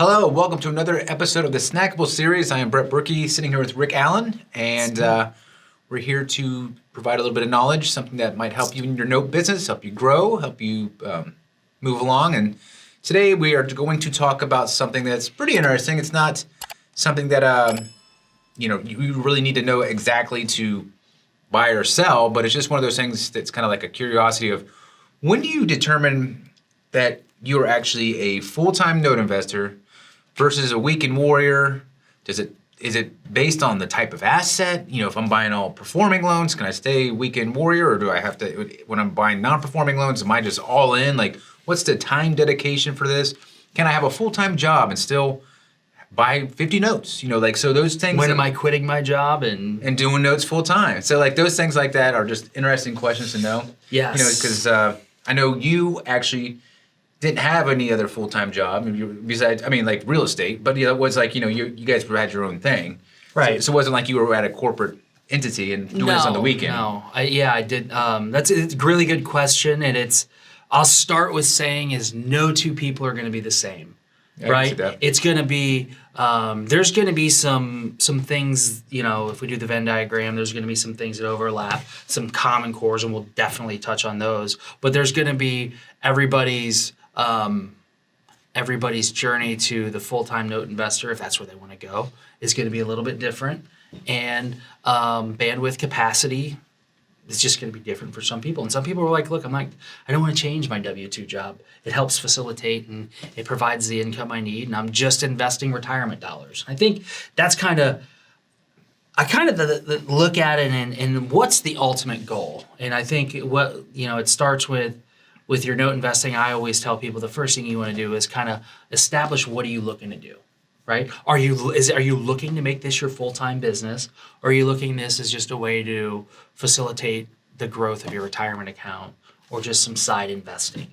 Hello, welcome to another episode of the Snackable series. I am Brett Burky, sitting here with Rick Allen, and we're here to provide a little bit of knowledge, something that might help you in your note business, help you grow, help you move along. And today we are going to talk about something that's pretty interesting. It's not something that you really need to know exactly to buy or sell, but it's just one of those things that's kind of like a curiosity of when do you determine that you're actually a full-time note investor versus a weekend warrior? Is it based on the type of asset? You know, if I'm buying all performing loans, can I stay weekend warrior, or do I have to, when I'm buying non-performing loans, am I just all in? Like, what's the time dedication for this? Can I have a full-time job and still buy 50 notes? You know, like, so those things. When am I quitting my job and doing notes full-time? So like those things like that are just interesting questions to know. Yes. You know, because I know you actually didn't have any other full-time job besides, I mean, like real estate, but it was like, you guys had your own thing. Right. So it wasn't like you were at a corporate entity and doing this on the weekend. No, I did. That's a really good question, and I'll start with saying is no two people are going to be the same, right? It's going to be, there's going to be some things, if we do the Venn diagram, there's going to be some things that overlap, some common cores, and we'll definitely touch on those. But there's going to be everybody's journey to the full-time note investor, if that's where they want to go, is going to be a little bit different. And bandwidth capacity is just going to be different for some people. And some people are like, look, I don't want to change my W-2 job. It helps facilitate and it provides the income I need, and I'm just investing retirement dollars. I think that's kind of look at it and what's the ultimate goal. And I think it starts with your note investing. I always tell people the first thing you want to do is kind of establish what are you looking to do, right? Are you looking to make this your full-time business, or are you looking at this as just a way to facilitate the growth of your retirement account or just some side investing,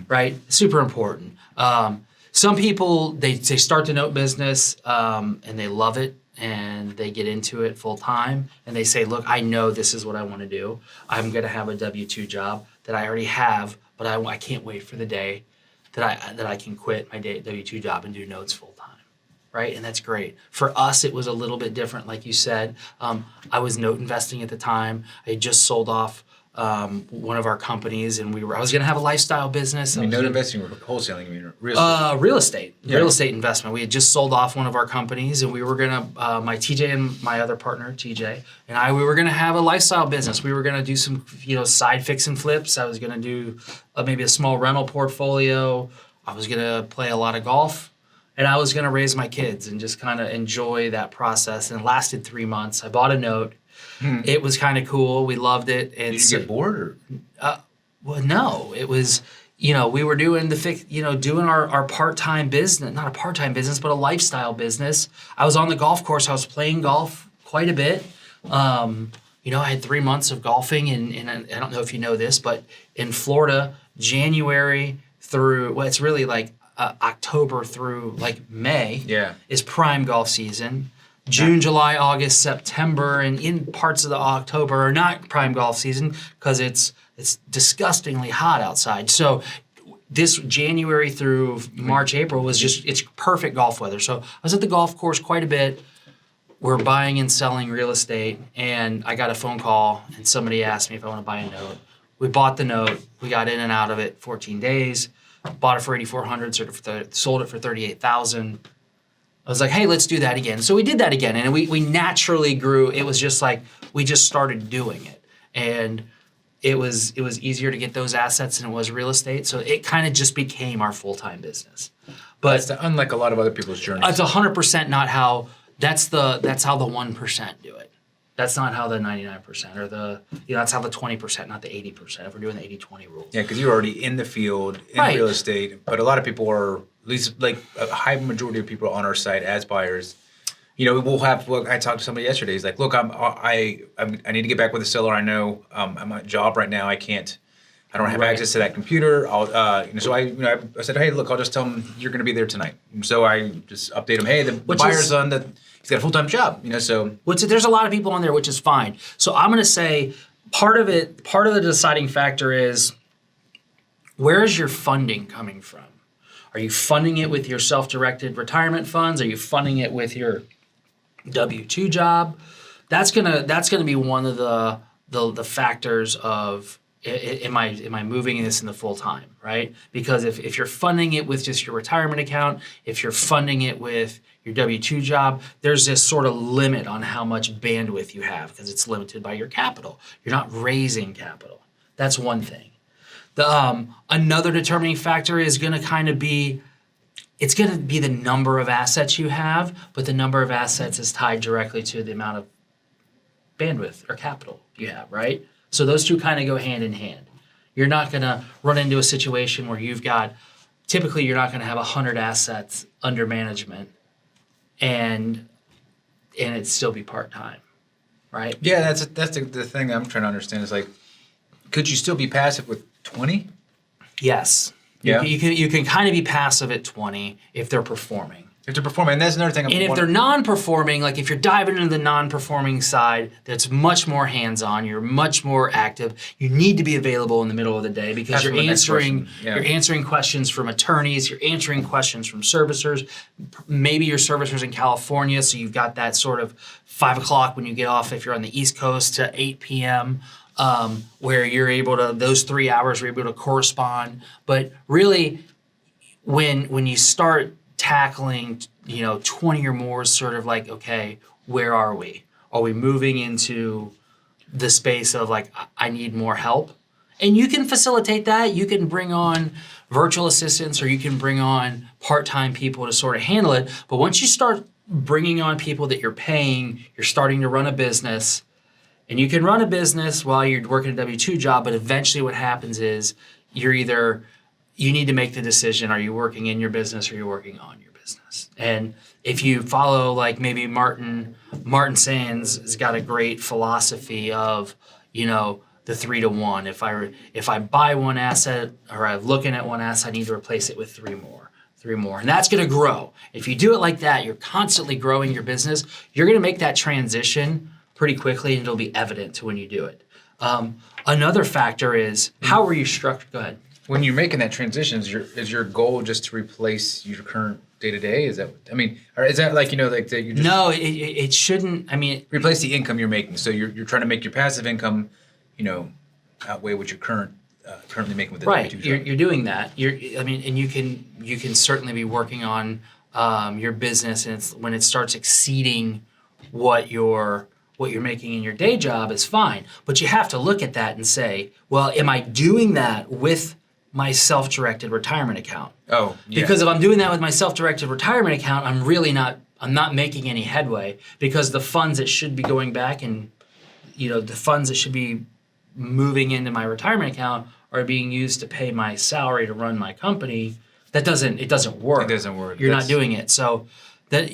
right? Super important. Some people, they start the note business and they love it and they get into it full-time and they say, look, I know this is what I want to do. I'm going to have a W-2 job that I already have, but I can't wait for the day that I can quit my W-2 job and do notes full-time, right? And that's great. For us, it was a little bit different, like you said. I was note investing at the time. I had just sold off one of our companies, and I was going to have a lifestyle business. Note investing or wholesaling? You mean real estate? Real estate. Yeah. Real estate investment. We had just sold off one of our companies, and we were going to, my TJ and my other partner, TJ, and we were going to have a lifestyle business. We were going to do some, side fix and flips. I was going to do maybe a small rental portfolio. I was going to play a lot of golf, and I was going to raise my kids and just kind of enjoy that process. And it lasted 3 months. I bought a note. It was kind of cool. We loved it. Did you get bored? Well, no. It was, we were doing doing our part-time business, not a part-time business, but a lifestyle business. I was on the golf course. I was playing golf quite a bit. I had 3 months of golfing, and I don't know if you know this, but in Florida, January through, it's really like October through like May is prime golf season. June, July, August, September, and in parts of the October are not prime golf season because it's disgustingly hot outside. So this January through March, April it's perfect golf weather. So I was at the golf course quite a bit. We're buying and selling real estate, and I got a phone call, and somebody asked me if I want to buy a note. We bought the note. We got in and out of it 14 days. Bought it for $8,400, sold it for $38,000. I was like, hey, let's do that again. So we did that again, and we naturally grew. It was just like we just started doing it, and it was easier to get those assets than it was real estate. So it kind of just became our full-time business. But unlike a lot of other people's journeys. It's 100% not how. That's how the 1% do it. That's not how the 99% or that's how the 20%, not the 80%. If we're doing the 80-20 rule. Yeah, because you're already in the field in real estate, but a lot of people are, at least like a high majority of people on our site as buyers. We'll have. Well, I talked to somebody yesterday. He's like, "Look, I need to get back with the seller. I know I'm at a job right now. I don't have access to that computer. So I said, hey, look, I'll just tell him you're going to be there tonight. And so I just update him. Hey, the buyer's on the. He's got a full-time job. So there's a lot of people on there, which is fine. So I'm going to say part of the deciding factor is where is your funding coming from? Are you funding it with your self-directed retirement funds? Are you funding it with your W-2 job? That's gonna be one of the factors of am I moving this into full time, right? Because if you're funding it with just your retirement account, if you're funding it with your W-2 job, there's this sort of limit on how much bandwidth you have because it's limited by your capital. You're not raising capital. That's one thing. The another determining factor is going to kind of be it's going to be the number of assets you have, but the number of assets is tied directly to the amount of bandwidth or capital you have, right? So those two kind of go hand in hand. You're not going to run into a situation where typically you're not going to have 100 assets under management and it still be part-time, right? Yeah, that's the thing I'm trying to understand is like, could you still be passive with 20? Yes. Yeah. You can kind of be passive at 20 if they're performing. If they're performing, and that's another thing. And if they're non-performing, like if you're diving into the non-performing side, that's much more hands-on. You're much more active. You need to be available in the middle of the day because you're answering questions from attorneys. You're answering questions from servicers. Maybe your servicers in California, so you've got that sort of 5 o'clock when you get off if you're on the East Coast to 8 p.m. Where you're able to those 3 hours you're able to correspond. But really, when you start tackling 20 or more, sort of like, okay, where are we? Are we moving into the space of like, I need more help? And you can facilitate that. You can bring on virtual assistants or you can bring on part-time people to sort of handle it. But once you start bringing on people that you're paying, you're starting to run a business. And you can run a business while you're working a W-2 job, but eventually what happens is you need to make the decision, are you working in your business or are you working on your business? And if you follow like maybe Martin Sands has got a great philosophy of, the 3-to-1. If I buy one asset or I'm looking at one asset, I need to replace it with three more. And that's going to grow. If you do it like that, you're constantly growing your business. You're going to make that transition pretty quickly and it'll be evident to when you do it. Another factor is how are you structured? Go ahead. When you're making that transition, is your goal just to replace your current day-to-day? Is that like, like that you just... No, it shouldn't. I mean... Replace the income you're making. So you're trying to make your passive income, outweigh what you're currently making with the right. W-2 job. You're doing that. And you can certainly be working on your business, and when it starts exceeding what you're making in your day job is fine. But you have to look at that and say, well, am I doing that with my self-directed retirement account? Oh, yeah. Because if I'm doing that with my self-directed retirement account, I'm not making any headway because the funds that should be going back and, the funds that should be moving into my retirement account are being used to pay my salary to run my company. It doesn't work. It doesn't work. You're not doing it. So that,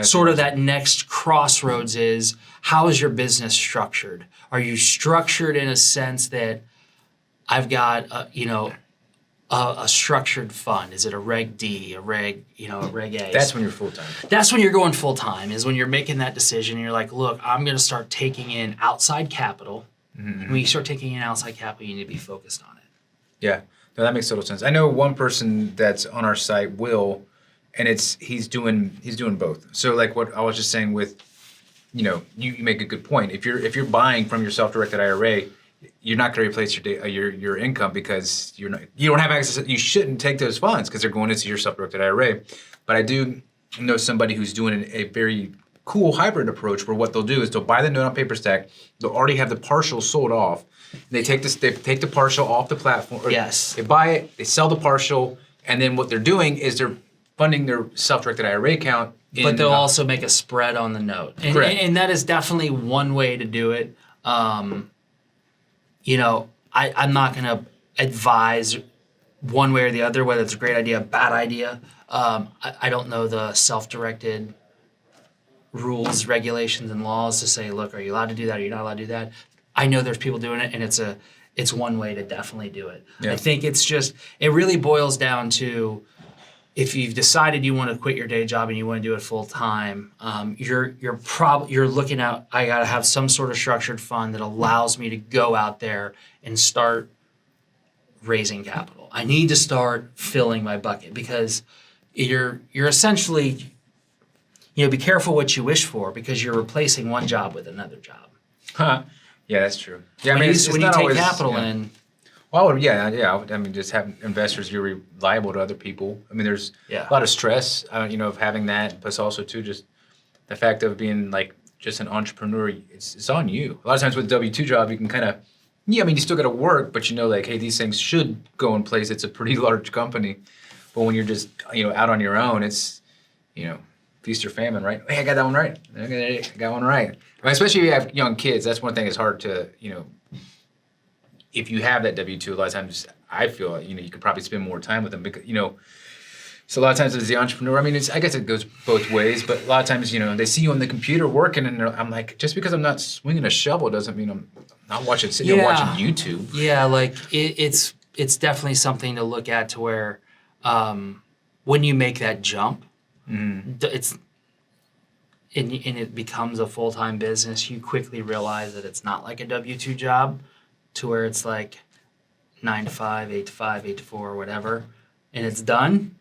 sort of that next crossroads is, how is your business structured? Are you structured in a sense that I've got, a structured fund? Is it a Reg D, a Reg A? That's when you're full-time. That's when you're going full-time, is when you're making that decision. And you're like, look, I'm going to start taking in outside capital. Mm-hmm. When you start taking in outside capital, you need to be focused on it. Yeah, no, that makes total sense. I know one person that's on our site, Will, and he's doing both. So like what I was just saying with, you make a good point. If you're buying from your self-directed IRA, you're not going to replace your income because you don't have access. You shouldn't take those funds because they're going into your self-directed IRA. But I do know somebody who's doing a very cool hybrid approach where what they'll do is they'll buy the note on paper stack. They'll already have the partial sold off. They take the partial off the platform. Yes. They buy it. They sell the partial, and then what they're doing is they're funding their self-directed IRA account. But they'll also make a spread on the note. Correct. And that is definitely one way to do it. I'm not going to advise one way or the other, whether it's a great idea, a bad idea. I don't know the self-directed rules, regulations, and laws to say, look, are you allowed to do that? Are you not allowed to do that? I know there's people doing it, and it's one way to definitely do it. Yeah. I think it really boils down to, if you've decided you want to quit your day job and you want to do it full time, you're looking at, I got to have some sort of structured fund that allows me to go out there and start raising capital. I need to start filling my bucket because you're essentially, be careful what you wish for because you're replacing one job with another job. Huh. Yeah, that's true. Yeah, When it's you not take always, capital in, Well, yeah. I mean, just have investors, you're reliable to other people. I mean, there's Yeah. a lot of stress, of having that, plus also too just the fact of being like just an entrepreneur. It's on you. A lot of times with a W-2 job, you can kind of, you still got to work, but like, hey, these things should go in place. It's a pretty large company, but when you're just out on your own, it's feast or famine, right? Hey, I got that one right. I got one right. Especially if you have young kids, that's one thing that's hard to if you have that W-2, a lot of times I feel you could probably spend more time with them because so a lot of times as the entrepreneur, I mean, I guess it goes both ways, but a lot of times they see you on the computer working, and I'm like, just because I'm not swinging a shovel doesn't mean I'm not sitting here watching YouTube. Yeah, like it's definitely something to look at to where when you make that jump, it's and it becomes a full-time business, you quickly realize that it's not like a W-2 job to where it's like 9 to 5, 8 to 5, 8 to 4, or whatever, and it's done.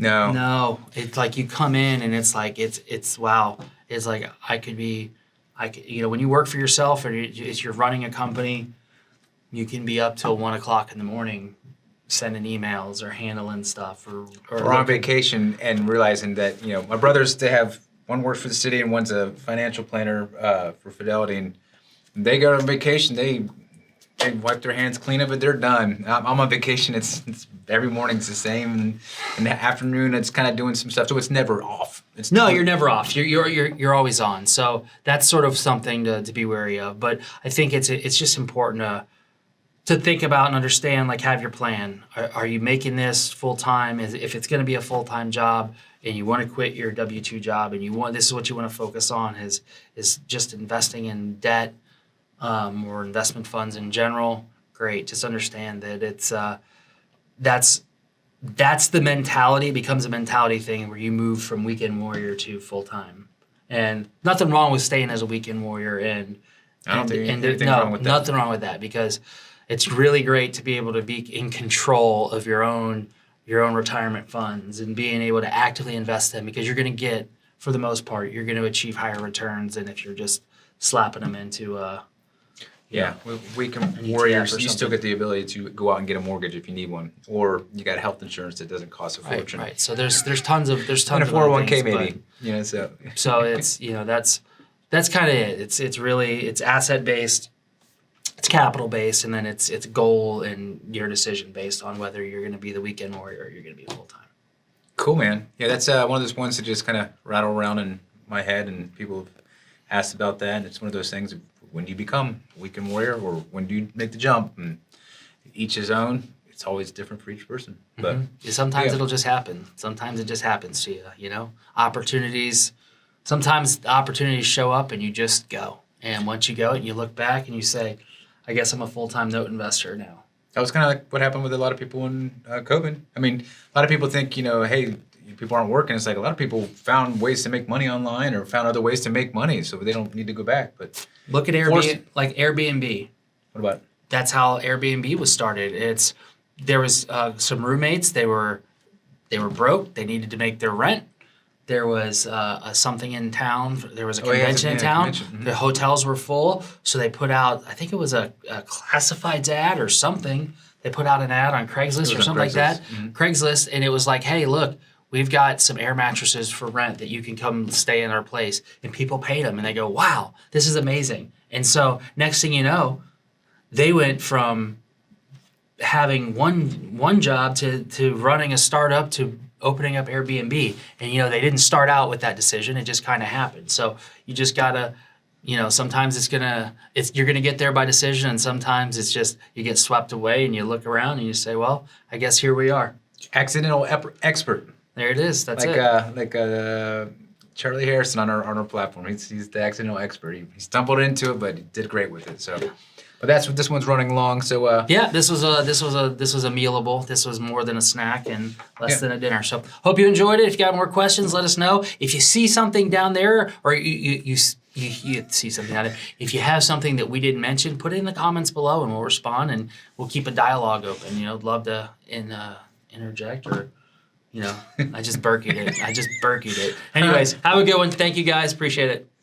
No, it's like you come in and it's like it's wow. It's like when you work for yourself or you're running a company, you can be up till 1 o'clock in the morning sending emails or handling stuff or on vacation and realizing that my brothers, they have one works for the city and one's a financial planner for Fidelity, and they go on vacation. They wipe their hands clean of it. They're done. I'm on vacation. It's every morning's the same, and in the afternoon it's kind of doing some stuff. So it's never off. You're never off. You're always on. So that's sort of something to be wary of. But I think it's just important to think about and understand. Like, have your plan. Are you making this full time? If it's going to be a full time job, and you want to quit your W-2 job, and this is what you want to focus on is just investing in debt. Or investment funds in general, great. Just understand that it's that's the mentality. It becomes a mentality thing where you move from weekend warrior to full time, and nothing wrong with staying as a weekend warrior. And I don't think anything wrong with that. Nothing wrong with that because it's really great to be able to be in control of your own retirement funds and being able to actively invest them because you're going to get, for the most part, you're going to achieve higher returns than if you're just slapping them into weekend warriors, you still get the ability to go out and get a mortgage if you need one, or you got health insurance that doesn't cost a fortune. Right. So there's tons of and a 401k maybe. So it's that's kind of it. It's really asset based, it's capital based, and then it's goal and your decision based on whether you're going to be the weekend warrior or you're going to be full time. Cool, man. Yeah, that's one of those ones that just kind of rattle around in my head, and people have asked about that. And it's one of those things. When do you become a weekend warrior, or when do you make the jump? And each his own. It's always different for each person. But sometimes it'll just happen. Sometimes it just happens to you. Opportunities. Sometimes the opportunities show up and you just go. And once you go and you look back and you say, "I guess I'm a full-time note investor now." That was kind of like what happened with a lot of people in COVID. I mean, a lot of people think, hey, people aren't working. It's like a lot of people found ways to make money online or found other ways to make money, so they don't need to go back. But look at Airbnb. What about it? That's how Airbnb was started. There was some roommates. They were broke. They needed to make their rent. There was something in town. There was a convention in town. Mm-hmm. The hotels were full, so they put out, I think it was a classifieds ad or something. They put out an ad on Craigslist or something like that. Mm-hmm. Craigslist, and it was like, "Hey, look, we've got some air mattresses for rent that you can come stay in our place." And people paid them, and they go, "Wow, this is amazing." And so next thing you know, they went from having one job to running a startup to opening up Airbnb. And, they didn't start out with that decision. It just kind of happened. So you just got to, sometimes you're going to get there by decision, and sometimes it's just you get swept away and you look around and you say, well, I guess here we are. Accidental expert. There it is. That's like Charlie Harrison on our platform. He's the accidental expert. He stumbled into it, but he did great with it. So, but that's what this one's running long. So this was a mealable. This was more than a snack and less than a dinner. So hope you enjoyed it. If you got more questions, let us know. If you see something down there, or you you get to see something out of it. If you have something that we didn't mention, put it in the comments below, and we'll respond, and we'll keep a dialogue open. Love to interject or. I just burkied it. Anyways, have a good one. Thank you guys. Appreciate it.